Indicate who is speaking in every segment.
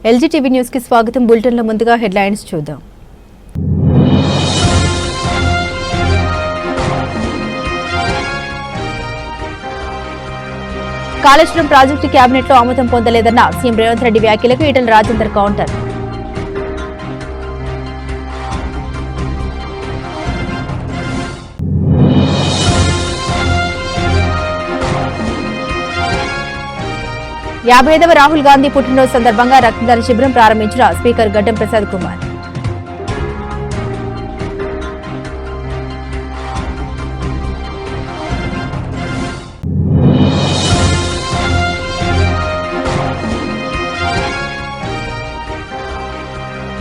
Speaker 1: ఎల్జీటీవీ news కి స్వాగతం. బులెటిన్లో ముందుగా హెడ్లైన్స్ చూద్దాం. కాళేశ్వరం ప్రాజెక్టు కేబినెట్ లో ఆమోదం పొందలేదన్న సీఎం రేవంత్ రెడ్డి వ్యాఖ్యలకు ఈటెల రాజేందర్ కౌంటర్. యాభైదవ రాహుల్ గాంధీ పుట్టినరోజు సందర్భంగా రక్తదాన శిబిరం ప్రారంభించిన స్పీకర్ గడ్డం ప్రసాద్ కుమార్.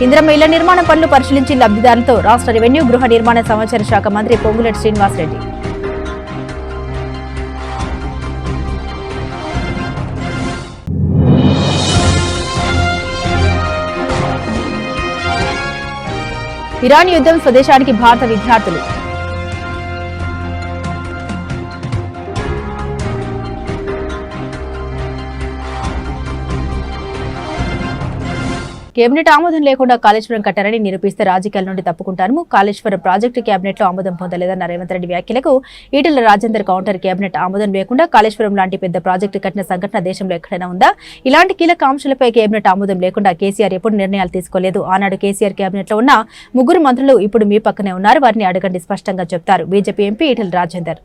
Speaker 1: ఇందిరమ్మ ఇళ్ల నిర్మాణ పనులు పరిశీలించి లబ్ధిదారులతో రాష్ట్ర రెవెన్యూ గృహ నిర్మాణ సమాచార శాఖ మంత్రి పొంగులేటి శ్రీనివాసరెడ్డి. ఇరాన్ యుద్ధం స్వదేశానికి భారత విద్యార్థులు. కేబినెట్ ఆమోదం లేకుండా కాళేశ్వరం కట్టారని నిరూపిస్తే రాజకీయాల నుండి తప్పుకుంటారు. కాళేశ్వరం ప్రాజెక్టు కేబినెట్ లో ఆమోదం పొందలేదన్న రేవంత్ రెడ్డి వ్యాఖ్యలకు ఈటెల రాజేందర్ కౌంటర్. కేబినెట్ ఆమోదం లేకుండా కాళేశ్వరం లాంటి పెద్ద ప్రాజెక్టు కట్టిన సంఘటన దేశంలో ఎక్కడైనా ఉందా? ఇలాంటి కీలక అంశాలపై కేబినెట్ ఆమోదం లేకుండా కేసీఆర్ ఎప్పుడు నిర్ణయాలు తీసుకోలేదు. ఆనాడు కేసీఆర్ కేబినెట్ లో ఉన్న 3 మంత్రులు ఇప్పుడు మీ పక్కనే ఉన్నారు, వారిని అడగండి, స్పష్టంగా చెప్తారు బీజేపీ ఎంపీ ఈటెల రాజేందర్.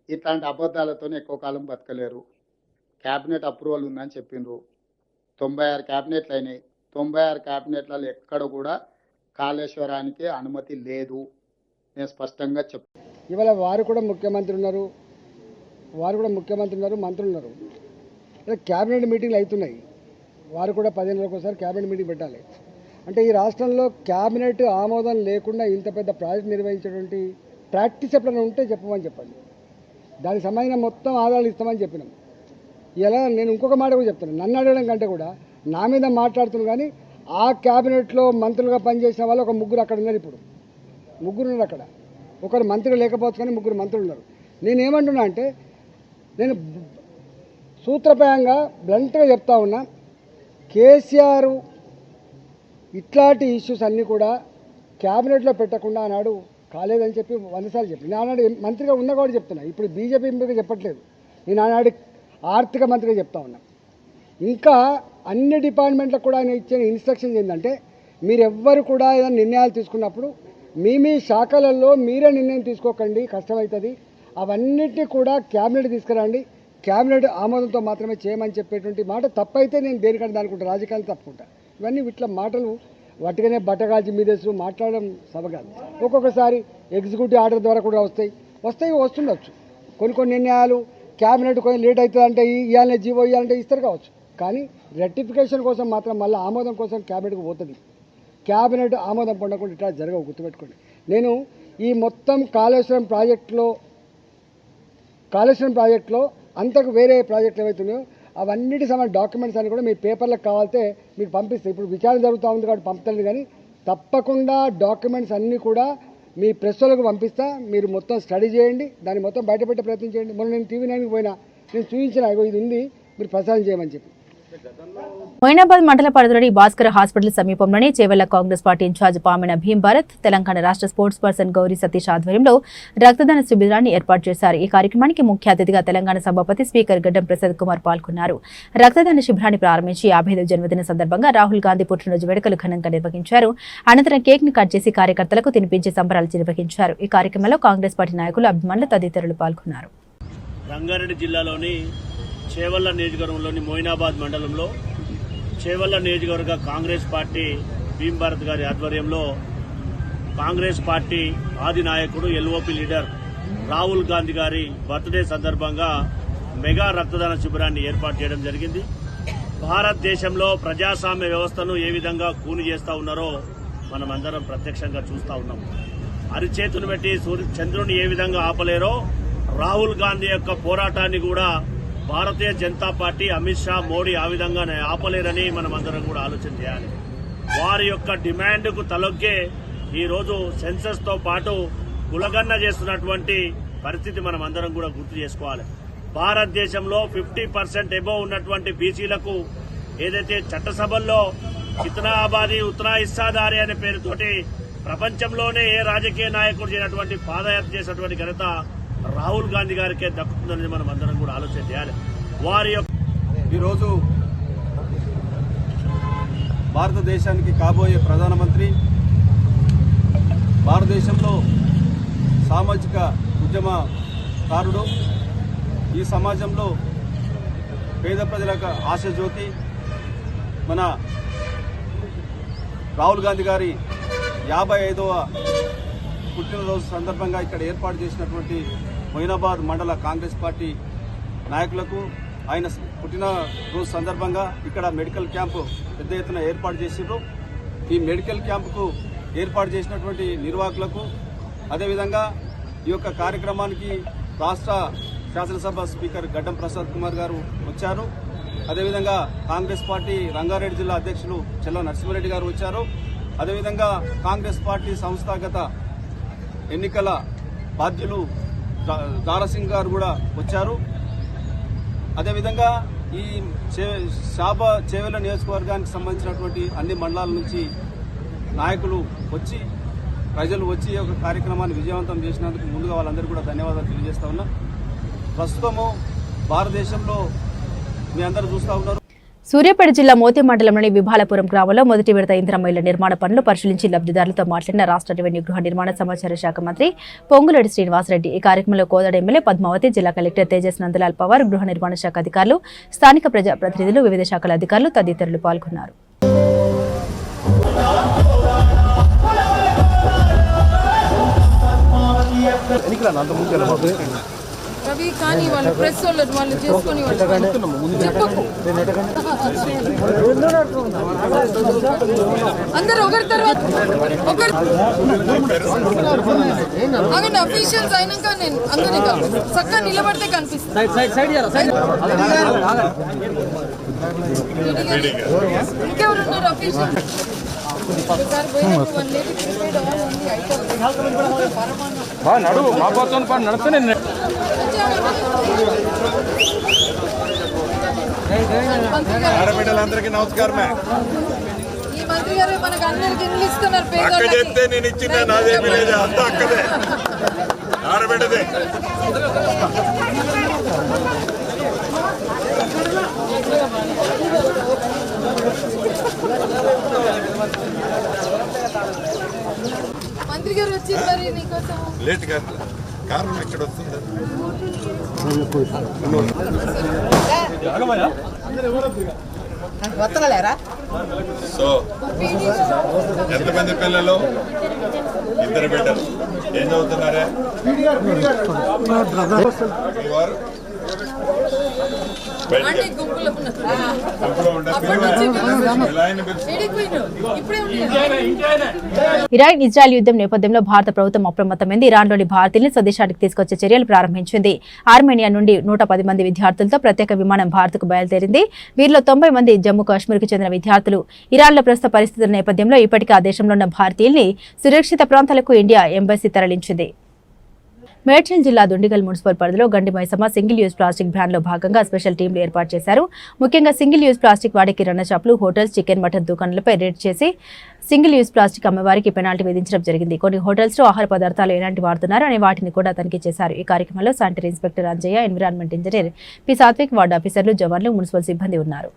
Speaker 2: ఇట్లాంటి అబద్ధాలతో ఎక్కువ కాలం బతకలేరు. కేబినెట్ అప్రూవల్ ఉందని చెప్పిండ్రు. 96 క్యాబినెట్లు అయినాయి. 96 క్యాబినెట్లలో ఎక్కడ కూడా కాళేశ్వరానికి అనుమతి లేదు. నేను స్పష్టంగా చెప్తాను.
Speaker 3: ఇవాళ వారు కూడా ముఖ్యమంత్రి ఉన్నారు, మంత్రులు ఉన్నారు. క్యాబినెట్ మీటింగ్లు అవుతున్నాయి. వారు కూడా 10 నెలలకు ఒకసారి క్యాబినెట్ మీటింగ్ పెట్టాలి. అంటే ఈ రాష్ట్రంలో క్యాబినెట్ ఆమోదం లేకుండా ఇంత పెద్ద ప్రాజెక్ట్ నిర్వహించేటువంటి ప్రాక్టీస్ ఎప్పుడైనా ఉంటే చెప్పమని చెప్పండి. దానికి సంబంధించిన మొత్తం ఆధారాలు ఇస్తామని చెప్పినాం. ఇలా నేను ఇంకొక మాట కూడా చెప్తాను. నన్ను అడగడం కంటే కూడా నా మీద మాట్లాడుతున్నాను. కానీ ఆ క్యాబినెట్లో మంత్రులుగా పనిచేసిన వాళ్ళు ఒక 3 అక్కడ ఉన్నారు. ఇప్పుడు 3 ఉన్నారు అక్కడ. ఒకరు మంత్రి లేకపోవచ్చు కానీ 3 మంత్రులు ఉన్నారు. నేనేమంటున్నా అంటే నేను సూత్రప్రాయంగా బ్లంట్గా చెప్తా ఉన్నా, కేసీఆర్ ఇట్లాంటి ఇష్యూస్ అన్నీ కూడా క్యాబినెట్లో పెట్టకుండా ఆనాడు కాలేదని చెప్పి 100 సార్లు చెప్పి నేను ఆనాడు మంత్రిగా ఉన్నా కూడా చెప్తున్నా. ఇప్పుడు బీజేపీ ఎంపీగా చెప్పట్లేదు. నేను ఆనాడు ఆర్థిక మంత్రిగా చెప్తా ఉన్నా. ఇంకా అన్ని డిపార్ట్మెంట్లకు కూడా ఆయన ఇచ్చిన ఇన్స్ట్రక్షన్స్ ఏంటంటే, మీరెవ్వరు కూడా ఏదైనా నిర్ణయాలు తీసుకున్నప్పుడు మీ శాఖలలో మీరే నిర్ణయం తీసుకోకండి, కష్టమవుతుంది. అవన్నిటినీ కూడా క్యాబినెట్ తీసుకురండి, క్యాబినెట్ ఆమోదంతో మాత్రమే చేయమని చెప్పేటువంటి మాట తప్పైతే నేను దేనికంటే అనుకుంటా, రాజకీయాలు తప్పుకుంటా. ఇవన్నీ ఇట్లా మాటలు వట్టిగానే బట్టగాల్చి మీదేసు మాట్లాడడం సభగాదు. ఒక్కొక్కసారి ఎగ్జిక్యూటివ్ ఆర్డర్ ద్వారా కూడా వస్తుండొచ్చు. కొన్ని నిర్ణయాలు క్యాబినెట్ కొంచెం లేట్ అవుతుంది అంటే ఇవ్వాలనే జీవో ఇవ్వాలంటే ఇస్తారు కావచ్చు. కానీ రెక్టిఫికేషన్ కోసం మాత్రం మళ్ళీ ఆమోదం కోసం క్యాబినెట్కి పోతుంది. క్యాబినెట్ ఆమోదం పొందకుండా ఇట్లా జరగవు, గుర్తుపెట్టుకోండి. నేను ఈ మొత్తం కాళేశ్వరం ప్రాజెక్టులో అంతకు వేరే ప్రాజెక్టులు ఏవైతున్నాయో అవన్నిటి సంబంధించిన డాక్యుమెంట్స్ అన్ని కూడా మీ పేపర్లకు కావాలితే మీకు పంపిస్తాయి. ఇప్పుడు విచారణ జరుగుతూ ఉంది కాబట్టి పంపుతుంది. కానీ తప్పకుండా డాక్యుమెంట్స్ అన్నీ కూడా మీ ప్రెస్లకు పంపిస్తా. మీరు మొత్తం స్టడీ చేయండి, దాన్ని మొత్తం బయటపెట్టే ప్రయత్నం చేయండి. మొన్న నేను TV9కి పోయినా, నేను చూపించిన ఇది ఉంది, మీరు ప్రసారం చేయమని చెప్పి.
Speaker 1: మొయినాబాద్ మండల పరిధిలోని భాస్కర్ హాస్పిటల్ సమీపంలోని చేవెళ్ల కాంగ్రెస్ పార్టీ ఇన్ఛార్జ్ పామిన భీమ్ భారత్, తెలంగాణ రాష్ట్ర స్పోర్ట్స్ పర్సన్ గౌరీ సతీష్ ఆధ్వర్యంలో రక్తదాన శిబిరాన్ని ఏర్పాటు చేశారు. ఈ కార్యక్రమానికి ముఖ్య అతిథిగా తెలంగాణ సభాపతి స్పీకర్ గడ్డం ప్రసాద్ కుమార్ పాల్గొన్నారు. రక్తదాన శిబిరాన్ని ప్రారంభించి 55వ జన్మదిన సందర్భంగా రాహుల్ గాంధీ పుట్టినరోజు వేడుకలు ఘనంగా నిర్వహించారు. అనంతరం కేక్ ను కట్ చేసి కార్యకర్తలకు తినిపించి సంబరాలు నిర్వహించారు. ఈ కార్యక్రమంలో కాంగ్రెస్ పార్టీ నాయకులు, అభిమానులు తదితరులు పాల్గొన్నారు.
Speaker 4: రంగారెడ్డి జిల్లాలోని చేవెళ్ల నియోజకవర్గంలోని మొయినాబాద్ మండలంలో చేవెళ్ల నియోజకవర్గ కాంగ్రెస్ పార్టీ భీమ్ భారత్ గారి ఆధ్వర్యంలో కాంగ్రెస్ పార్టీ ఆది నాయకుడు ఎల్ఓపి లీడర్ రాహుల్ గాంధీ గారి బర్త్డే సందర్భంగా మెగా రక్తదాన శిబిరాన్ని ఏర్పాటు చేయడం జరిగింది. భారతదేశంలో ప్రజాస్వామ్య వ్యవస్థను ఏ విధంగా కూని చేస్తా ఉన్నారో మనమందరం ప్రత్యక్షంగా చూస్తా ఉన్నాం. అరిచేతును పెట్టి చంద్రుని ఏ విధంగా ఆపలేరో రాహుల్ గాంధీ యొక్క పోరాటాన్ని కూడా భారతీయ జనతా పార్టీ, అమిత్ షా, మోడీ ఆ విధంగానే ఆపలేరని మనం అందరం కూడా ఆలోచన చేయాలి. వారి యొక్క డిమాండ్కు తలొగ్గే ఈరోజు సెన్సస్ తో పాటు కులగన్న చేస్తున్నటువంటి పరిస్థితి మనం అందరం కూడా గుర్తు చేసుకోవాలి. భారతదేశంలో 50% అబోవ్ ఉన్నటువంటి బీసీలకు ఏదైతే చట్టసభల్లో ఇతనా ఆబాది ఉతనా ఇస్సాదారి అనే పేరుతోటి ప్రపంచంలోనే ఏ రాజకీయ నాయకుడు చేయనటువంటి పాదయాత్ర చేసినటువంటి ఘనత రాహుల్ గాంధీ గారికే దక్కుతుందని మనం అందరం కూడా ఆలోచన చేయాలి. వారి యొక్క
Speaker 5: ఈరోజు భారతదేశానికి కాబోయే ప్రధానమంత్రి భారతదేశంలో సామాజిక ఉద్యమకారుడు, ఈ సమాజంలో పేద ప్రజలకు ఆశాజ్యోతి మన రాహుల్ గాంధీ గారి 55వ పుట్టినరోజు సందర్భంగా ఇక్కడ ఏర్పాటు చేసినటువంటి మొయినాబాద్ మండల కాంగ్రెస్ పార్టీ నాయకులకు ఆయన పుట్టినరోజు సందర్భంగా ఇక్కడ మెడికల్ క్యాంపు పెద్ద ఎత్తున ఏర్పాటు చేసిండ్రు. ఈ మెడికల్ క్యాంపుకు ఏర్పాటు చేసినటువంటి నిర్వాహకులకు, అదేవిధంగా ఈ యొక్క కార్యక్రమానికి రాష్ట్ర శాసనసభ స్పీకర్ గడ్డం ప్రసాద్ కుమార్ గారు వచ్చారు. అదేవిధంగా కాంగ్రెస్ పార్టీ రంగారెడ్డి జిల్లా అధ్యక్షులు చెల్ల నరసింహారెడ్డి గారు వచ్చారు. అదేవిధంగా కాంగ్రెస్ పార్టీ సంస్థాగత ఎన్నికల బాధ్యులు దారాసింగ్ గారు కూడా వచ్చారు. అదేవిధంగా ఈ చేవెళ్ల నియోజకవర్గానికి సంబంధించినటువంటి అన్ని మండలాల నుంచి నాయకులు వచ్చి, ప్రజలు వచ్చి ఈ యొక్క కార్యక్రమాన్ని విజయవంతం చేసినందుకు ముందుగా వాళ్ళందరూ కూడా ధన్యవాదాలు తెలియజేస్తా ఉన్నా. ప్రస్తుతము భారతదేశంలో మీ అందరూ చూస్తూ ఉన్నారు.
Speaker 1: సూర్యాపేట జిల్లా మోతి మండలంలోని విభాలపురం గ్రామంలో మొదటి విడత ఇందిరమ్మ ఇళ్ల నిర్మాణ పనులు పరిశీలించి లబ్ధిదారులతో మాట్లాడిన రాష్ట్ర రెవెన్యూ గృహ నిర్మాణ సమాచార శాఖ మంత్రి పొంగులేటి శ్రీనివాసరెడ్డి. ఈ కార్యక్రమంలో కోదాడ ఎమ్మెల్యే పద్మావతి, జిల్లా కలెక్టర్ తేజస్ నందలాల్ పవార్, గృహ నిర్మాణ శాఖ అధికారులు, స్థానిక ప్రజాప్రతినిధులు, వివిధ శాఖల అధికారులు తదితరులు పాల్గొన్నారు.
Speaker 6: రవి కానీ వాళ్ళు ప్రెస్ వాళ్ళు చేసుకొని అందరు ఒకరి తర్వాత ఒకరు అక్కడ అఫీషియల్స్ అయినాక నేను అందరినీ చక్కగా నిలబడితే కనిపిస్తుంది. ఇంకెవరున్నారు అఫీషియల్?
Speaker 7: ఆడబిడ్డలందరికీ నమస్కారం.
Speaker 6: ఈ మంత్రి గారు మనకు అందరికి ఇల్లు ఇస్తున్నారు.
Speaker 7: అక్క చెప్తే నేను ఇచ్చిందే, నాదేమీ లేదు, అంతా అక్కదే, ఆడబిడ్డదే.
Speaker 6: మంత్రి గారు వచ్చి మరి నీకోసం
Speaker 7: లేట్ కాదు, కారణం ఇక్కడ వస్తుంది. సో ఎంతమంది పిల్లలు? 2 బిడ్డలు. ఏం చదువుతున్నారా? వారు
Speaker 1: ఇరాన్ ఇజ్రాయెల్ యుద్ధం నేపథ్యంలో భారత ప్రభుత్వం అప్రమత్తమైంది. ఇరాన్లోని భారతీయుల్ని స్వదేశానికి తీసుకొచ్చే చర్యలు ప్రారంభించింది. ఆర్మేనియా నుండి 110 మంది విద్యార్థులతో ప్రత్యేక విమానం భారత్కు బయలుదేరింది. వీరిలో 90 మంది జమ్మూ కాశ్మీర్కు చెందిన విద్యార్థులు. ఇరాన్లో ప్రస్తుత పరిస్థితుల నేపథ్యంలో ఇప్పటికే ఆ దేశంలో ఉన్న భారతీయుల్ని సురక్షిత ప్రాంతాలకు ఇండియా ఎంబసీ తరలించింది. మేడ్చల్ జిల్లా దుండిగల్ మున్సిపల్ పరిధిలో గండి Maisamma single use plastic ban లో భాగంగా స్పెషల్ టీంలు ఏర్పాటు చేశారు. ముఖ్యంగా సింగిల్ యూజ్ ప్లాస్టిక్ వాడే కిరాణా షాపులు, హోటల్స్, చికెన్, మటన్ దుకాణాలపై రేడ్ చేసి సింగిల్ యూజ్ ప్లాస్టిక్ అమ్మవారికి పెనాల్టీ విధించడం జరిగింది. కొన్ని హోటల్స్ లో ఆహార పదార్థాలు ఎలాంటి వాడుతున్నారు అనే వాటిని కూడా తనిఖీ చేశారు. ఈ కార్యక్రమంలో sanitary inspector Anjaiah, environment engineer P Satvik, ward ఆఫీసర్లు, జవాన్లు, మున్సిపల్ సిబ్బంది ఉన్నారు.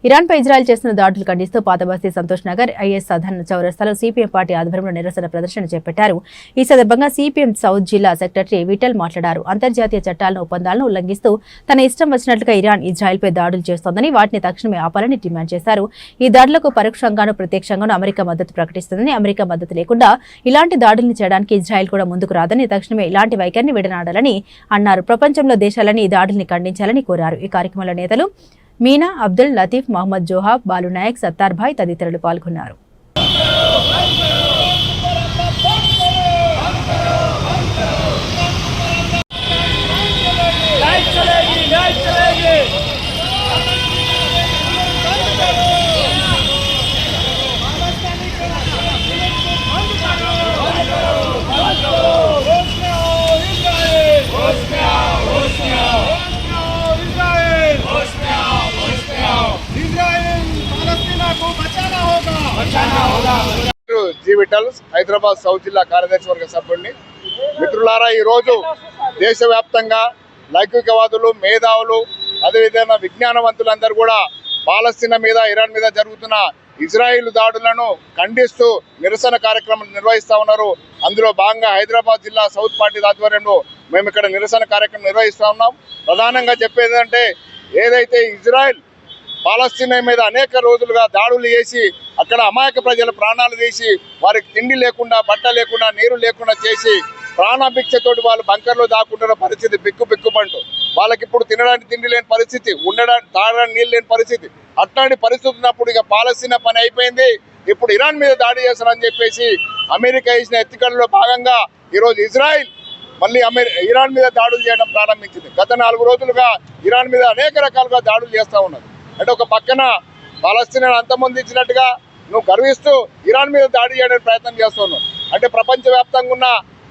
Speaker 1: ఇరాన్పై ఇజ్రాయెల్ చేస్తున్న దాడులు ఖండిస్తూ పాతబస్తీ సంతోష్ నగర్, ఐఎస్ సాధారణ చౌరస్తాలో సిపిఎం పార్టీ ఆధ్వర్యంలో నిరసన ప్రదర్శన చేపట్టారు. ఈ సందర్భంగా సిపిఎం సౌత్ జిల్లా సెక్రటరీ విఠల్ మాట్లాడారు. అంతర్జాతీయ చట్టాలను, ఒప్పందాలను ఉల్లంఘిస్తూ తన ఇష్టం వచ్చినట్లుగా ఇరాన్ ఇజ్రాయెల్పై దాడులు చేస్తోందని, వాటిని తక్షణమే ఆపాలని డిమాండ్ చేశారు. ఈ దాడులకు పరోక్షంగానూ ప్రత్యక్షంగానూ అమెరికా మద్దతు ప్రకటిస్తుందని, అమెరికా మద్దతు లేకుండా ఇలాంటి దాడులను చేయడానికి ఇజ్రాయెల్ కూడా ముందుకు రాదని, తక్షణమే ఇలాంటి వైఖరిని విడనాడాలని అన్నారు. ప్రపంచంలో దేశాలని ఈ దాడుల్ని ఖండించాలని కోరారు. ఈ కార్యక్రమంలో నేతలు మీనా, అబ్దుల్ లతీఫ్, మహమ్మద్ జోహాబ్, బాలు నాయక్, సత్తార్ భాయ్ తదితరులు పాల్గొన్నారు.
Speaker 8: మెటల్స్ హైదరాబాద్ సౌత్ జిల్లా కార్యదర్శి వర్గ సభ్యుడిని. మిత్రులారా, ఈరోజు దేశవ్యాప్తంగా లౌకికవాదులు, మేధావులు, అదేవిధంగా విజ్ఞానవంతులందరూ కూడా పాలస్తీనా మీద, ఇరాన్ మీద జరుగుతున్న ఇజ్రాయిల్ దాడులను ఖండిస్తూ నిరసన కార్యక్రమం నిర్వహిస్తూ ఉన్నారు. అందులో భాగంగా హైదరాబాద్ జిల్లా సౌత్ పార్టీ ఆధ్వర్యంలో మేము ఇక్కడ నిరసన కార్యక్రమం నిర్వహిస్తూ ఉన్నాం. ప్రధానంగా చెప్పేది అంటే, ఏదైతే ఇజ్రాయిల్ పాలస్తీనా మీద అనేక రోజులుగా దాడులు చేసి అక్కడ అమాయక ప్రజల ప్రాణాలు తీసి వారికి తిండి లేకుండా, బట్ట లేకుండా, నీరు లేకుండా చేసి ప్రాణభిక్షతోటి వాళ్ళు బంకర్లో దాక్కుంటున్న పరిస్థితి బిక్కుబంటూ. వాళ్ళకి ఇప్పుడు తినడానికి తిండి లేని పరిస్థితి, ఉండడానికి తాగడానికి నీళ్ళు లేని పరిస్థితి. అట్లాంటి పరిస్థితి ఉన్నప్పుడు ఇక పాలస్తీనా పని అయిపోయింది, ఇప్పుడు ఇరాన్ మీద దాడి చేస్తారని చెప్పేసి అమెరికా ఇచ్చిన ఎత్తుకల్లో భాగంగా ఈరోజు ఇజ్రాయిల్ మళ్ళీ ఇరాన్ మీద దాడులు చేయడం ప్రారంభించింది. గత 4 రోజులుగా ఇరాన్ మీద అనేక రకాలుగా దాడులు చేస్తూ ఉన్నది. అంటే ఒక పక్కన పాలస్తీనాను అంతమొందించినట్టుగా నువ్వు గర్విస్తూ ఇరాన్ మీద దాడి చేయడానికి ప్రయత్నం చేస్తున్నావు. అంటే ప్రపంచవ్యాప్తంగా ఉన్న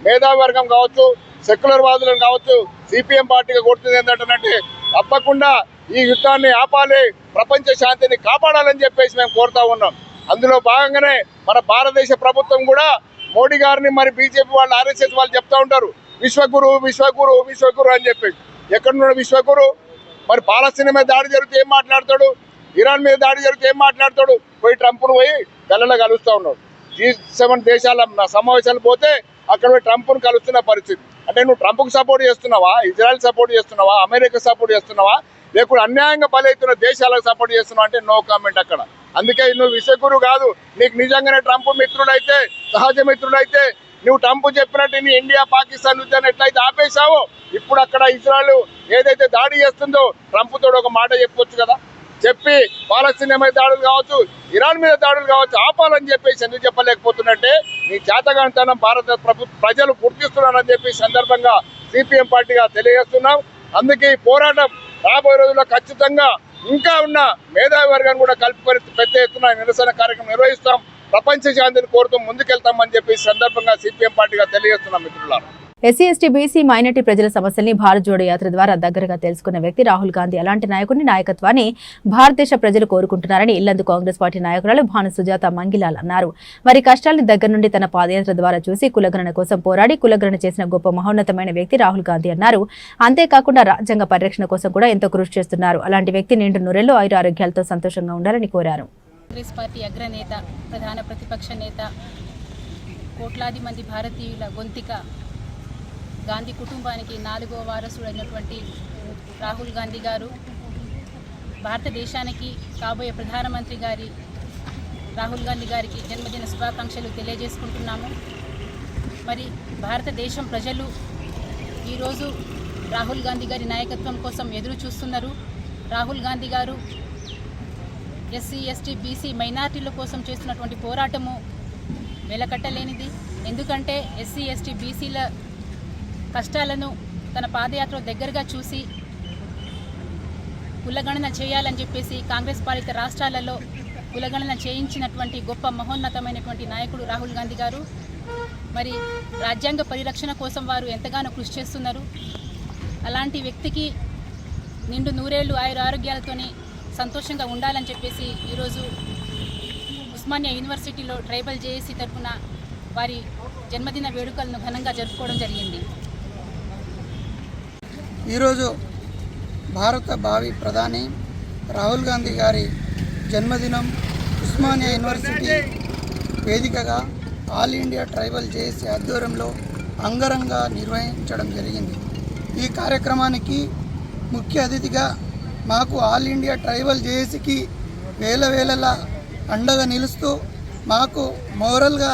Speaker 8: మేధావి వర్గం కావచ్చు, సెక్యులర్ వాదులను కావచ్చు, సిపిఎం పార్టీగా కొడుతుంది ఏంటంటే తప్పకుండా ఈ యుద్ధాన్ని ఆపాలి, ప్రపంచ శాంతిని కాపాడాలని చెప్పేసి మేము కోరుతా ఉన్నాం. అందులో భాగంగానే మన భారతదేశ ప్రభుత్వం కూడా మోడీ గారిని, మరి బీజేపీ వాళ్ళు, ఆర్ఎస్ఎస్ వాళ్ళు చెప్తా ఉంటారు విశ్వగురు విశ్వగురు విశ్వగురు అని చెప్పేసి. ఎక్కడున్నాడు విశ్వగురు? మరి పాలస్తీనా మీద దాడి జరిగితే ఏం మాట్లాడతాడు? ఇరాన్ మీద దాడి జరిగితే ఏం మాట్లాడతాడు? పోయి ట్రంప్ను పోయి గల్లలో కలుస్తూ ఉన్నాడు. G7 దేశాల సమావేశాలు పోతే అక్కడ పోయి ట్రంప్ను కలుస్తున్న పరిస్థితి. అంటే నువ్వు ట్రంప్కు సపోర్ట్ చేస్తున్నావా, ఇజ్రాయెల్ సపోర్ట్ చేస్తున్నావా, అమెరికా సపోర్ట్ చేస్తున్నావా, లేకుంటే అన్యాయంగా బలవుతున్న దేశాలకు సపోర్ట్ చేస్తున్నావు అంటే నో కామెంట్ అక్కడ. అందుకే నువ్వు విశ్వగురు కాదు. నీకు నిజంగానే ట్రంప్ మిత్రుడైతే, సహజ మిత్రుడైతే నువ్వు ట్రంప్ చెప్పినట్టు నీ ఇండియా పాకిస్తాన్ యుద్ధాన్ని ఎట్లయితే ఆపేశావో, ఇప్పుడు అక్కడ ఇజ్రాయెల్ ఏదైతే దాడి చేస్తుందో ట్రంప్ తోడు ఒక మాట చెప్పొచ్చు కదా. చెప్పి పాలస్తీనా మీద దాడులు కావచ్చు, ఇరాన్ మీద దాడులు కావచ్చు ఆపాలని చెప్పేసి ఎందుకు చెప్పలేకపోతున్నట్టే నీ చేతగానితనం భారత ప్రజలు గుర్తిస్తున్నారని చెప్పి సందర్భంగా సిపిఎం పార్టీగా తెలియజేస్తున్నాం. అందుకే ఈ పోరాటం రాబోయే రోజుల్లో ఖచ్చితంగా ఇంకా ఉన్న మేధావి వర్గాన్ని కూడా కలుపుకొని పెద్ద ఎత్తున నిరసన కార్యక్రమం నిర్వహిస్తాం. ప్రపంచ శాంతిని కోరుతూ ముందుకెళ్తామని చెప్పి సందర్భంగా సిపిఎం పార్టీగా తెలియజేస్తున్నాం. మిత్రులారా,
Speaker 1: ఎస్సీ, ఎస్టీ, బీసీ, మైనార్టీ ప్రజల సమస్యల్ని భారత్ జోడో యాత్ర ద్వారా దగ్గరగా తెలుసుకున్న వ్యక్తి రాహుల్ గాంధీ. అలాంటి నాయకుడిని, నాయకత్వాన్ని భారతదేశ ప్రజలు కోరుకుంటున్నారని ఇల్లందు కాంగ్రెస్ పార్టీ నాయకురాలు భాను సుజాత మంగిలాల్ అన్నారు. వారి కష్టాల్ని దగ్గర నుండి తన పాదయాత్ర ద్వారా చూసి కులగణన కోసం పోరాడి కులగణన చేసిన గొప్ప మహోన్నతమైన వ్యక్తి రాహుల్ గాంధీ అన్నారు. అంతేకాకుండా రాజ్యాంగ పరిరక్షణ కోసం కూడా ఎంతో కృషి చేస్తున్నారు. అలాంటి వ్యక్తి నిండు నూరేళ్లు ఆయురారోగ్యాలతో సంతోషంగా ఉండాలని కోరారు.
Speaker 9: కాంగ్రెస్ పార్టీ అగ్రనేత, ప్రధాన ప్రతిపక్ష నేత, కోట్లాది మంది భారతీయుల గొంతిక, గాంధీ కుటుంబానికి 4వ వారసుడైనటువంటి రాహుల్ గాంధీ గారు, భారతదేశానికి కాబోయే ప్రధానమంత్రి గారి రాహుల్ గాంధీ గారికి జన్మదిన శుభాకాంక్షలు తెలియజేసుకుంటున్నాము. మరి భారతదేశం ప్రజలు ఈరోజు రాహుల్ గాంధీ గారి నాయకత్వం కోసం ఎదురు చూస్తున్నారు. రాహుల్ గాంధీ గారు ఎస్సీ, ఎస్టీ, బీసీ, మైనార్టీల కోసం చేస్తున్నటువంటి పోరాటము వెలకట్టలేనిది. ఎందుకంటే ఎస్సీ, ఎస్టీ, బీసీల కష్టాలను తన పాదయాత్ర దగ్గరగా చూసి కులగణన చేయాలని చెప్పేసి కాంగ్రెస్ పాలిత రాష్ట్రాలలో కులగణన చేయించినటువంటి గొప్ప మహోన్నతమైనటువంటి నాయకుడు రాహుల్ గాంధీ గారు. మరి రాజ్యాంగ పరిరక్షణ కోసం వారు ఎంతగానో కృషి చేస్తున్నారు. అలాంటి వ్యక్తికి నిండు నూరేళ్లు ఆరోగ్యాలతోని సంతోషంగా ఉండాలని చెప్పేసి ఈరోజు ఉస్మానియా యూనివర్సిటీలో ట్రైబల్ జేఏసీ తరఫున వారి జన్మదిన వేడుకలను ఘనంగా జరుపుకోవడం జరిగింది.
Speaker 10: ఈరోజు భారత భావి ప్రధాని రాహుల్ గాంధీ గారి జన్మదినం ఉస్మానియా యూనివర్సిటీ వేదికగా ఆల్ ఇండియా ట్రైబల్ జేఏసీ ఆధ్వర్యంలో అంగరంగ నిర్వహించడం జరిగింది. ఈ కార్యక్రమానికి ముఖ్య అతిథిగా మాకు ఆల్ ఇండియా ట్రైబల్ జేఏసీకి వేలవేళలా అండగా నిలుస్తూ మాకు మోరల్గా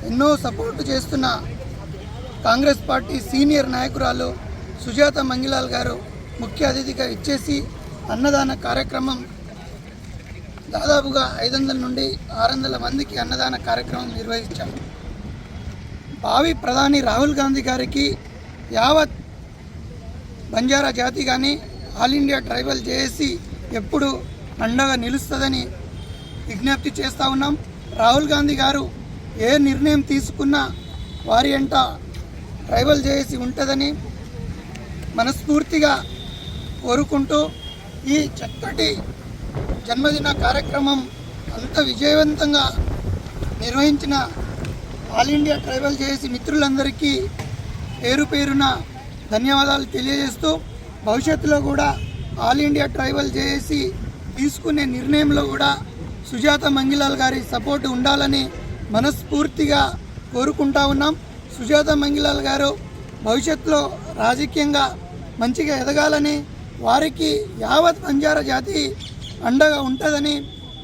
Speaker 10: ఎన్నో సపోర్టు చేస్తున్న కాంగ్రెస్ పార్టీ సీనియర్ నాయకురాలు సుజాత మంగిలాల్ గారు ముఖ్య అతిథిగా ఇచ్చేసి అన్నదాన కార్యక్రమం దాదాపుగా 500 నుండి 600 మందికి అన్నదాన కార్యక్రమం నిర్వహించారు. భావి ప్రధాని రాహుల్ గాంధీ గారికి యావత్ బంజారా జాతి కానీ ఆల్ ఇండియా ట్రైబల్ జేఏసీ ఎప్పుడు అండగా నిలుస్తుందని విజ్ఞప్తి చేస్తూ ఉన్నాం. రాహుల్ గాంధీ గారు ఏ నిర్ణయం తీసుకున్నా వారి వెంట ట్రైబల్ జేఏసీ ఉంటుందని మనస్ఫూర్తిగా కోరుకుంటూ ఈ చక్కటి జన్మదిన కార్యక్రమం అంత విజయవంతంగా నిర్వహించిన ఆల్ ఇండియా ట్రైబల్ జేఏసీ మిత్రులందరికీ పేరు పేరున ధన్యవాదాలు తెలియజేస్తూ భవిష్యత్తులో కూడా ఆల్ ఇండియా ట్రైబల్ జేఏసీ తీసుకునే నిర్ణయంలో కూడా సుజాత మంగిలాల్ గారి సపోర్టు ఉండాలని మనస్ఫూర్తిగా కోరుకుంటా ఉన్నాం. సుజాత మంగిలాల్ గారు భవిష్యత్తులో రాజకీయంగా మంచిగా ఎదగాలని, వారికి యావత్ బంజారా జాతి అండగా ఉంటుందని,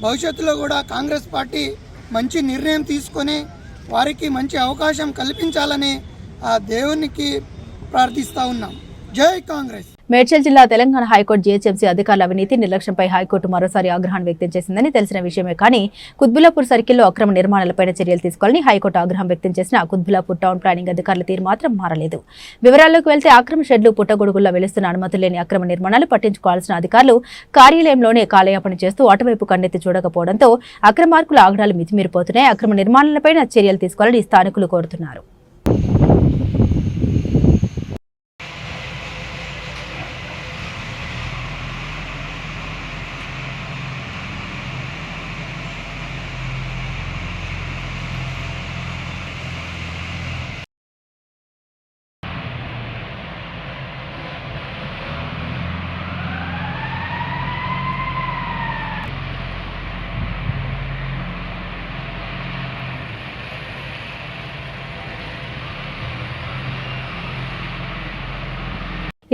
Speaker 10: భవిష్యత్తులో కూడా కాంగ్రెస్ పార్టీ మంచి నిర్ణయం తీసుకొని వారికి మంచి అవకాశం కల్పించాలని ఆ దేవునికి ప్రార్థిస్తూ ఉన్నాం. జై కాంగ్రెస్.
Speaker 1: మేడ్చల్ జిల్లా తెలంగాణ హైకోర్టు జీహెచ్ఎంసీ అధికారుల అవినీతి నిర్లక్ష్యంపై హైకోర్టు మరోసారి ఆగ్రహాన్ని వ్యక్తం చేసిందని తెలిసిన విషయమే కానీ కుత్బుల్లాపూర్ సర్కిల్లో అక్రమ నిర్మాణాలపై చర్యలు తీసుకోవాలని హైకోర్టు ఆగ్రహం వ్యక్తం చేసిన కుత్బుల్లాపూర్ టౌన్ ప్లానింగ్ అధికారుల తీరు మాత్రం మారలేదు. వివరాల్లోకి వెళ్తే అక్రమ షెడ్లు పుట్టగొడుగుల్లో వెలుస్తున్న అనుమతులు లేని అక్రమ నిర్మాణాలు పట్టించుకోవాల్సిన అధికారులు కార్యాలయంలోనే కాలయాపన చేస్తూ అటువైపు కన్నెత్తి చూడకపోవడంతో అక్రమార్కుల ఆగడాలు మితిమీరిపోతున్నాయి. అక్రమ నిర్మాణాలపై చర్యలు తీసుకోవాలని స్థానికులు కోరుతున్నారు.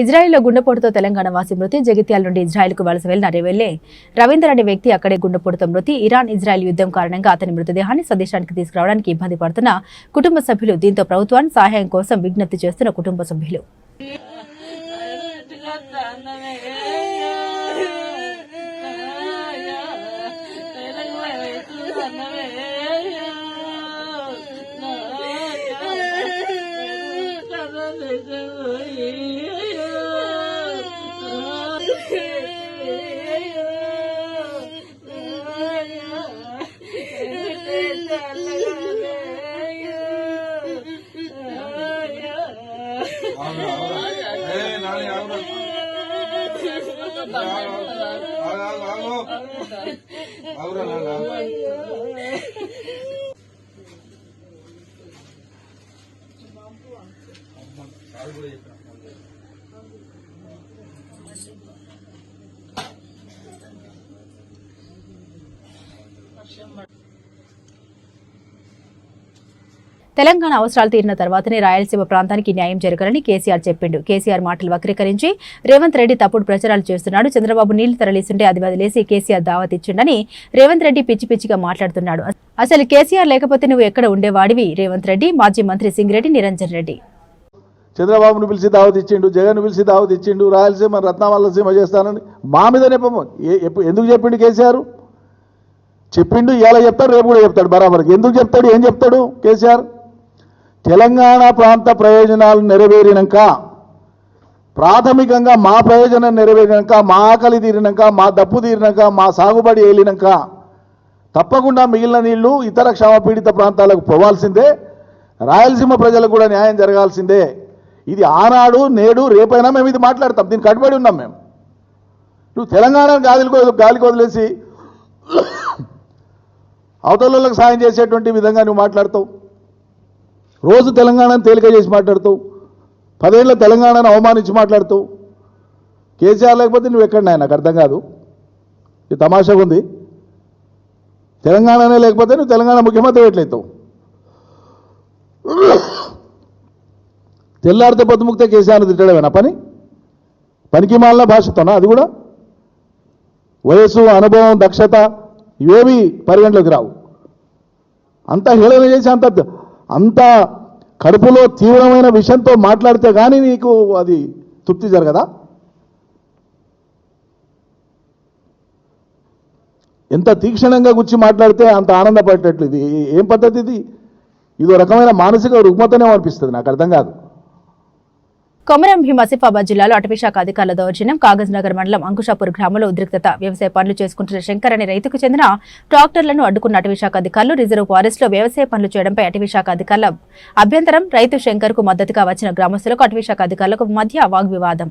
Speaker 1: ఇజ్రాయెల్లో గుండెపోటుతో తెలంగాణ వాసి మృతి. జగిత్యాల నుండి ఇజ్రాయెల్కు వలస వెళ్లిన రవీందర్ అనే వ్యక్తి అక్కడే గుండెపోటుతో మృతి. ఇరాన్ ఇజ్రాయెల్ యుద్ధం కారణంగా అతని మృతదేహాన్ని స్వదేశానికి తీసుకురావడానికి ఇబ్బంది పడుతున్న కుటుంబ సభ్యులు. దీంతో ప్రభుత్వాన్ని సహాయం కోసం విజ్ఞప్తి చేస్తున్న కుటుంబ సభ్యులు. తెలంగాణ అవసరాలు తీరిన తర్వాతనే రాయలసీమ ప్రాంతానికి న్యాయం జరగాలని కేసీఆర్ చెప్పిండు. కేసీఆర్ మాటలు వక్రీకరించి రేవంత్ రెడ్డి తప్పుడు ప్రచారాలు చేస్తున్నాడు. చంద్రబాబు నీళ్లు తరలిస్తుంటే అది వదిలేసి కేసీఆర్ దావత్ ఇచ్చిండని రేవంత్ రెడ్డి పిచ్చి పిచ్చిగా మాట్లాడుతున్నాడు. అసలు కేసీఆర్ లేకపోతే నువ్వు ఎక్కడ ఉండేవాడివి? రేవంత్ రెడ్డి, మాజీ మంత్రి సింగిరెడ్డి నిరంజన్ రెడ్డి.
Speaker 11: చంద్రబాబును పిలిచి దావత్ ఇచ్చిండు, జగన్ పిలిచి దావత్ ఇచ్చిండు, రాయలసీమ రత్నావల్లసీమ చేస్తానని మా మీద నెపము. ఎందుకు చెప్పిండు కేసీఆర్? చెప్పిండు, ఇలా చెప్తాడు, రేపు కూడా చెప్తాడు బరాబర్కి. ఎందుకు చెప్తాడు, ఏం చెప్తాడు కేసీఆర్? తెలంగాణ ప్రాంత ప్రయోజనాలు నెరవేరినాక, ప్రాథమికంగా మా ప్రయోజనం నెరవేరినాక, మా ఆకలి తీరినాక, మా దప్పు తీరినాక, మా సాగుబడి ఏలినాక తప్పకుండా మిగిలిన నీళ్లు ఇతర క్షామపీడిత ప్రాంతాలకు పోవాల్సిందే. రాయలసీమ ప్రజలకు కూడా న్యాయం జరగాల్సిందే. ఇది ఆనాడు, నేడు, రేపైనా మేము ఇది మాట్లాడతాం. దీనికి కట్టుబడి ఉన్నాం మేము. నువ్వు తెలంగాణను గాలికి వదిలేసి అవతలకు సాయం చేసేటువంటి విధంగా నువ్వు మాట్లాడతావు. రోజు తెలంగాణను తేలిక చేసి మాట్లాడుతావు. 10 ఏళ్ళ తెలంగాణను అవమానించి మాట్లాడుతావు. కేసీఆర్ లేకపోతే నువ్వు ఎక్కడన్నా నాకు అర్థం కాదు. ఇది తమాషాగా ఉంది. తెలంగాణనే లేకపోతే నువ్వు తెలంగాణ ముఖ్యమంత్రి ఎట్లయితావు? తెల్లారితే పొద్దుముక్తే కేసీఆర్ని తిట్టడమేనా పనికి మాలిన భాషతోనా? అది కూడా వయస్సు, అనుభవం, దక్షత ఇవేవి పరిగణలోకి రావు. అంతా హేళన చేసి అంత కడుపులో తీవ్రమైన విషయంతో మాట్లాడితే కానీ నీకు అది తృప్తి జరగదా? ఎంత తీక్షణంగా గుచ్చి మాట్లాడితే అంత ఆనందపడేటట్లు. ఇది ఏం పద్ధతి? ఇది రకమైన మానసిక రుగ్మతనే అనిపిస్తుంది. నాకు అర్థం కాదు.
Speaker 1: కొమరం భీం ఆసిఫాబాద్ జిల్లాలో అటవీశాఖ అధికారుల దౌర్జన్యం. కాగజ్ నగర్ మండలం అంకుషాపూర్ గ్రామంలో ఉద్రిక్తత. వ్యవసాయ పనులు చేసుకుంటున్న శంకర్ అనే రైతుకు చెందిన ట్రాక్టర్లను అడ్డుకున్న అటవీశాఖ అధికారులు. రిజర్వ్ ఫారెస్ట్ లో వ్యవసాయ పనులు చేయడంపై అటవీశాఖ అధికారుల అభ్యంతరం. రైతు శంకర్ కు మద్దతుగా వచ్చిన గ్రామస్తులకు అటవీశాఖ అధికారులకు మధ్య వాగ్వివాదం.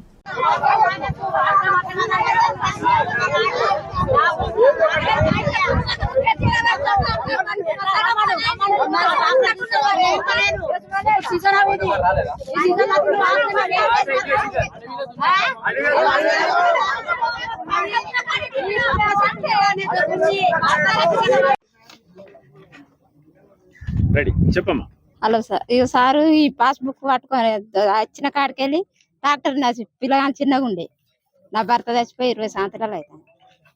Speaker 4: రెడీ చెప్పమ్మా.
Speaker 12: హలో సార్, ఇక సారు ఈ పాస్బుక్ పట్టుకొని వచ్చిన కాడికి వెళ్ళి డాక్టర్ నా పిల్లగాని చిన్నగా ఉండే, నా భర్త చచ్చిపోయి 20 సంవత్సరాలు అవుతాను.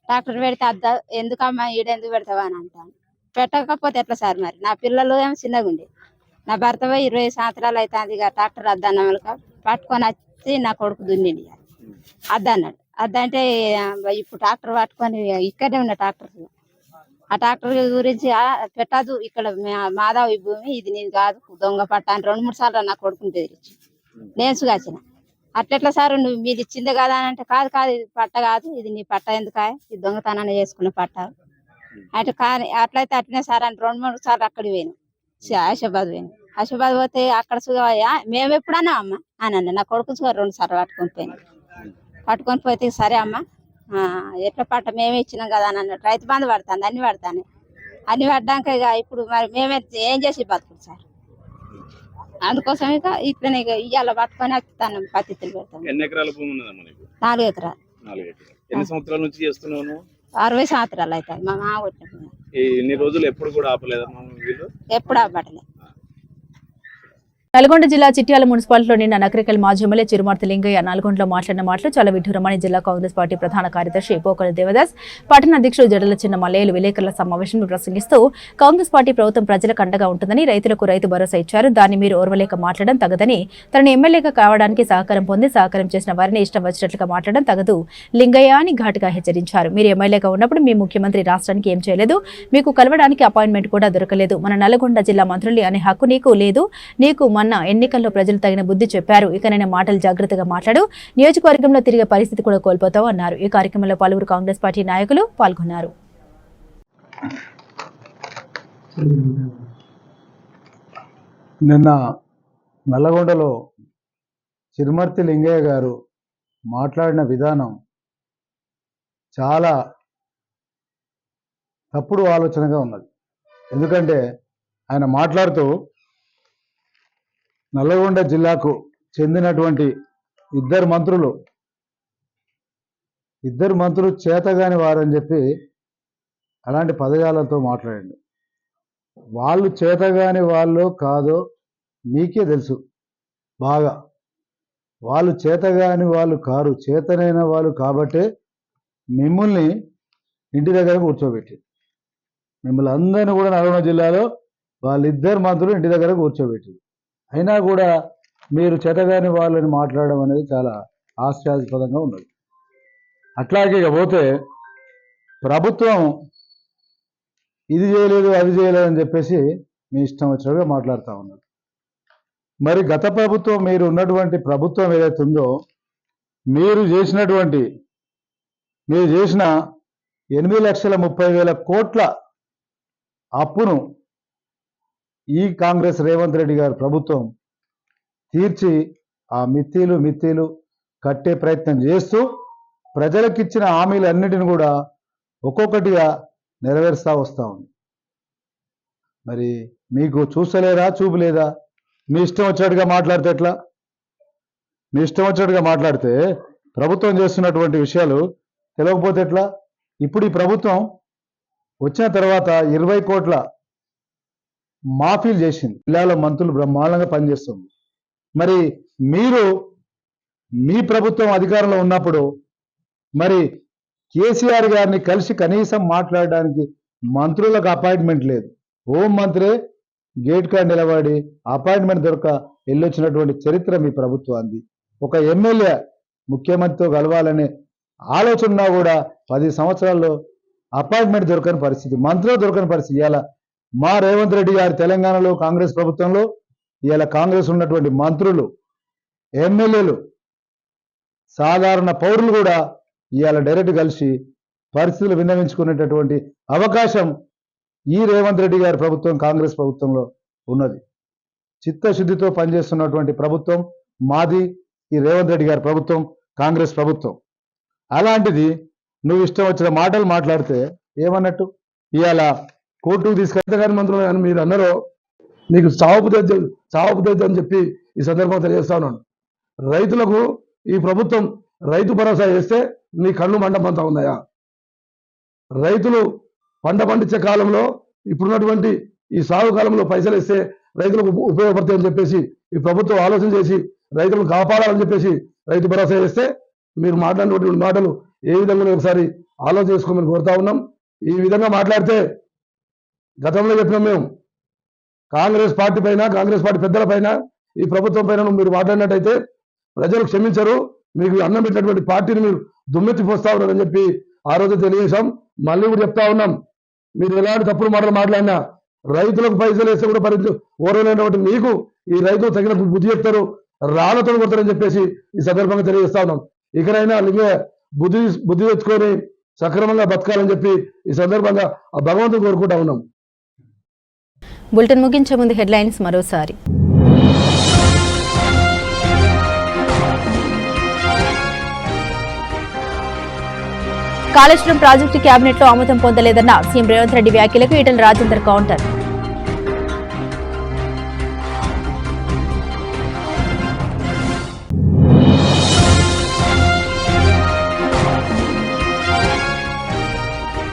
Speaker 12: డాక్టర్ పెడితే ఎందుకమ్మా ఈడెందుకు పెడతావా అని అంటాను. పెట్టకపోతే ఎట్లా సార్, మరి నా పిల్లలు ఏమో చిన్నగా ఉండే, నా భర్త పోయి 20 సంవత్సరాలు అవుతుంది. ఇక డాక్టర్ అద్దన్నమాలక పట్టుకొని వచ్చి నా కొడుకు దున్నిండి అద్దన్నాడు. అద్దంటే ఇప్పుడు డాక్టర్ పట్టుకొని ఇక్కడే ఉన్న డాక్టర్, ఆ డాక్టర్ గురించి పెట్టదు ఇక్కడ మాధవ్ ఈ భూమి ఇది నీది కాదు దొంగ పట్ట అని 2-3 సార్లు నా కొడుకుని బెదిరించి నేను సుగాచిన. అట్లెట్లా సార్ నువ్వు మీది ఇచ్చిందే కదా అని అంటే, కాదు కాదు ఇది పట్ట కాదు, ఇది నీ పట్ట ఎందుకు, ఇది దొంగతనాన్ని చేసుకునే పట్ట అంటే. కానీ అట్లయితే అట్లనే సార్ అని 2-3 సార్లు అక్కడికి పోయాను, ఆశాబాద్ పోయాను. ఆశాబాద్ పోతే అక్కడ సుగా మేము ఎప్పుడన్నా అమ్మ అని అన్న, నా కొడుకు సుగా 2 సార్లు పట్టుకొని పోయాను. పట్టుకొని పోతే సరే అమ్మ ఎట్లా పట్ట మేమే ఇచ్చినాం కదా అని అన్నట్టు. రైతు బంధు పడుతుంది, అన్ని పడతాను, అన్ని పడ్డాక ఇక ఇప్పుడు మరి మేమే ఏం చేసి బతుకుడు సార్. అందుకోసం ఇక ఇట్లనే ఇవాళ పట్టుకొని వస్తాను, పత్తితులు పెడతాను.
Speaker 4: ఎన్ని ఎకరాల భూమి ఉన్నదమ్మా నీకు?
Speaker 12: 4 ఎకరాలు.
Speaker 4: 4 ఎకరాలు. ఎన్ని సంవత్సరాల నుంచి చేస్తున్నావు?
Speaker 12: 60 సంవత్సరాలు అవుతుంది. మా మామ కొట్టిన
Speaker 4: ఇన్ని రోజులు ఎప్పుడు కూడా ఆపలేదమ్మా వీళ్ళు?
Speaker 12: ఎప్పుడు ఆపట్లేదు.
Speaker 1: నల్గొండ జిల్లా చిట్యాల మున్సిపాలిటీలో నిన్న నకరికల్ మాజీ ఎమ్మెల్యే చిరుమర్తి లింగయ్య నల్గొండలో మాట్లాడిన మాటలు చాలా విడ్డూరమని జిల్లా కాంగ్రెస్ పార్టీ ప్రధాన కార్యదర్శి పోకల దేవదాస్, పట్టణ అధ్యక్షుడు జడల చిన్న మల్లయ్యలు విలేకరుల సమావేశంలో ప్రసంగిస్తూ కాంగ్రెస్ పార్టీ ప్రభుత్వం ప్రజలకు అండగా ఉంటుందని, రైతులకు రైతు భరోసా ఇచ్చారు, దాన్ని మీరు ఓర్వలేక మాట్లాడడం తగదని, తనను ఎమ్మెల్యేగా కావడానికి సహకారం పొంది సహకారం చేసిన వారిని ఇష్టం వచ్చినట్లుగా మాట్లాడడం తగదు లింగయ్య అని ఘాటుగా హెచ్చరించారు. మీరు ఎమ్మెల్యేగా ఉన్నప్పుడు మీ ముఖ్యమంత్రి రాష్ట్రానికి ఏం చేయలేదు, మీకు కలవడానికి అపాయింట్మెంట్ కూడా దొరకలేదు, మన నల్గొండ జిల్లా మంత్రులు అనే హక్కు నీకు లేదు, నీకు మొన్న ఎన్నికల్లో ప్రజలు తగిన బుద్ధి చెప్పారు, ఇకనైనా మాటలు జాగ్రత్తగా మాట్లాడు, నియోజకవర్గంలో తిరిగే పరిస్థితి కూడా కోల్పోతావు అన్నారు. ఈ కార్యక్రమంలో పలువురు కాంగ్రెస్ పార్టీ నాయకులు పాల్గొన్నారు.
Speaker 11: నిన్న నల్లగొండలో చిరుమర్తి లింగయ్య గారు మాట్లాడిన విధానం చాలా తప్పుడు ఆలోచనగా ఉన్నది. ఎందుకంటే ఆయన మాట్లాడుతూ నల్లగొండ జిల్లాకు చెందినటువంటి ఇద్దరు మంత్రులు చేతగాని వారని చెప్పి అలాంటి పదజాలతో మాట్లాడండి. వాళ్ళు చేతగాని వాళ్ళు కాదో మీకే తెలుసు బాగా. వాళ్ళు చేతగాని వాళ్ళు కారు, చేతనైన వాళ్ళు కాబట్టే మిమ్మల్ని ఇంటి దగ్గర కూర్చోబెట్టి, మిమ్మల్ని అందరినీ కూడా నల్గొండ జిల్లాలో వాళ్ళిద్దరు మంత్రులు ఇంటి దగ్గర కూర్చోబెట్టి, అయినా కూడా మీరు చేతగాని వాళ్ళని మాట్లాడడం అనేది చాలా హాస్యాస్పదంగా ఉన్నది. అట్లాగే పోతే ప్రభుత్వం ఇది చేయలేదు అది చేయలేదు అని చెప్పేసి మీ ఇష్టం వచ్చినట్టుగా మాట్లాడుతూ ఉన్నారు. మరి గత ప్రభుత్వం, మీరు ఉన్నటువంటి ప్రభుత్వం ఏదైతే ఉందో, మీరు చేసిన 8,30,000 కోట్ల అప్పును ఈ కాంగ్రెస్ రేవంత్ రెడ్డి గారి ప్రభుత్వం తీర్చి ఆ మిత్తీలు కట్టే ప్రయత్నం చేస్తూ ప్రజలకిచ్చిన హామీలన్నిటిని కూడా ఒక్కొక్కటిగా నెరవేరుస్తూ వస్తూ ఉంది. మరి మీకు చూసలేదా, చూపులేదా? మీ ఇష్టం వచ్చినట్టుగా మాట్లాడితే ఎట్లా? మీ ఇష్టం వచ్చినట్టుగా మాట్లాడితే ప్రభుత్వం చేస్తున్నటువంటి విషయాలు తెలియకపోతే ఎట్లా? ఇప్పుడు ఈ ప్రభుత్వం వచ్చిన తర్వాత 20 కోట్ల మాఫీలు చేసింది. జిల్లాలో మంత్రులు బ్రహ్మాండంగా పనిచేస్తుంది. మరి మీరు మీ ప్రభుత్వం అధికారంలో ఉన్నప్పుడు మరి కేసీఆర్ గారిని కలిసి కనీసం మాట్లాడడానికి మంత్రులకు అపాయింట్మెంట్ లేదు. హోం మంత్రే గేట్ కాడ నిలబడి అపాయింట్మెంట్ దొరక వెళ్ళొచ్చినటువంటి చరిత్ర మీ ప్రభుత్వాన్ని. ఒక ఎమ్మెల్యే ముఖ్యమంత్రితో కలవాలనే ఆలోచన కూడా 10 సంవత్సరాల్లో అపాయింట్మెంట్ దొరకని పరిస్థితి, మంత్రులు దొరకని పరిస్థితి. ఇవాళ మా రేవంత్ రెడ్డి గారు తెలంగాణలో కాంగ్రెస్ ప్రభుత్వంలో ఇవాళ కాంగ్రెస్ ఉన్నటువంటి మంత్రులు, ఎమ్మెల్యేలు, సాధారణ పౌరులు కూడా ఇవాళ డైరెక్ట్ కలిసి పరిస్థితులు విన్నవించుకునేటటువంటి అవకాశం ఈ రేవంత్ రెడ్డి గారి ప్రభుత్వం, కాంగ్రెస్ ప్రభుత్వంలో ఉన్నది. చిత్తశుద్ధితో పనిచేస్తున్నటువంటి ప్రభుత్వం మాది, ఈ రేవంత్ రెడ్డి గారి ప్రభుత్వం, కాంగ్రెస్ ప్రభుత్వం. అలాంటిది నువ్వు ఇష్టం వచ్చిన మాటలు మాట్లాడితే ఏమన్నట్టు? ఇవాళ కోర్టుకు తీసుకెళ్తే కానీ మంత్రులు కానీ మీరు అన్నారు నీకు చావుపుద్దు అని చెప్పి ఈ సందర్భంగా తెలియజేస్తా ఉన్నాను. రైతులకు ఈ ప్రభుత్వం రైతు భరోసా చేస్తే నీ కళ్ళు మంటపంతా ఉన్నాయా? రైతులు పంట పండించే కాలంలో ఇప్పుడున్నటువంటి ఈ సాగు కాలంలో పైసలు ఇస్తే రైతులకు ఉపయోగపడతాయని చెప్పేసి ఈ ప్రభుత్వం ఆలోచన చేసి రైతులను కాపాడాలని చెప్పేసి రైతు భరోసా చేస్తే మీరు మాట్లాడినటువంటి మాటలు ఏ విధంగా ఒకసారి ఆలోచన చేసుకోమని కోరుతా ఉన్నాం. ఈ విధంగా మాట్లాడితే గతంలో చెప్పినాం మేము, కాంగ్రెస్ పార్టీ పైన, కాంగ్రెస్ పార్టీ పెద్దల పైన, ఈ ప్రభుత్వం పైన మీరు మాట్లాడినట్టయితే ప్రజలు క్షమించరు, మీకు అన్నం పెట్టినటువంటి పార్టీని మీరు దుమ్మెత్తి పోస్తా ఉన్నారని చెప్పి ఆ రోజు తెలియజేశాం. మళ్ళీ కూడా చెప్తా ఉన్నాం, మీరు ఎలాంటి తప్పుడు మాటలు మాట్లాడినా రైతులకు పైసలు వేస్తే కూడా ఓరలేనటువంటి మీకు ఈ రైతులు తగిన బుద్ధి చెప్తారు, రాళ్లతో కొడతారని చెప్పేసి ఈ సందర్భంగా తెలియజేస్తా ఉన్నాం. ఇకనైనా బుద్ధి తెచ్చుకొని సక్రమంగా బతకాలని చెప్పి ఈ సందర్భంగా ఆ భగవంతుని కోరుకుంటా ఉన్నాం.
Speaker 1: బులెటిన్ ముగించే ముందు హెడ్లైన్స్ మరోసారి. కాళేశ్వరం ప్రాజెక్టు కేబినెట్ లో ఆమోదం పొందలేదన్న సీఎం రేవంత్ రెడ్డి వ్యాఖ్యలకు ఈటెల రాజేందర్ కౌంటర్.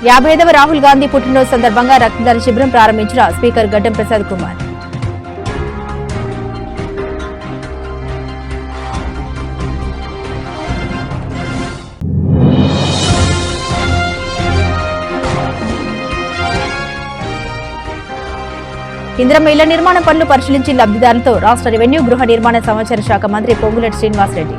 Speaker 1: యాభై 55వ రాహుల్ గాంధీ పుట్టినరోజు సందర్భంగా రక్తదాన శిబిరం ప్రారంభించిన స్పీకర్ గడ్డం ప్రసాద్ కుమార్. ఇందిరమ్మ ఇళ్ల నిర్మాణ పనులు పరిశీలించి లబ్ధిదారులతో రాష్ట్ర రెవెన్యూ గృహ నిర్మాణ సమాచార శాఖ మంత్రి పొంగులేటి శ్రీనివాసరెడ్డి.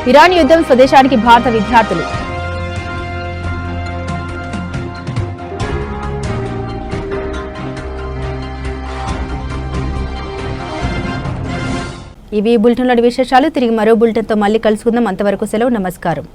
Speaker 1: ఇరాన్ యుద్ధం స్వదేశానికి భారత విద్యార్థులు. ఇవి బులెటిన్లోని విశేషాలు. తిరిగి మరో బులెటిన్తో మళ్ళీ కలుసుకుందాం. అంతవరకు సెలవు. నమస్కారం.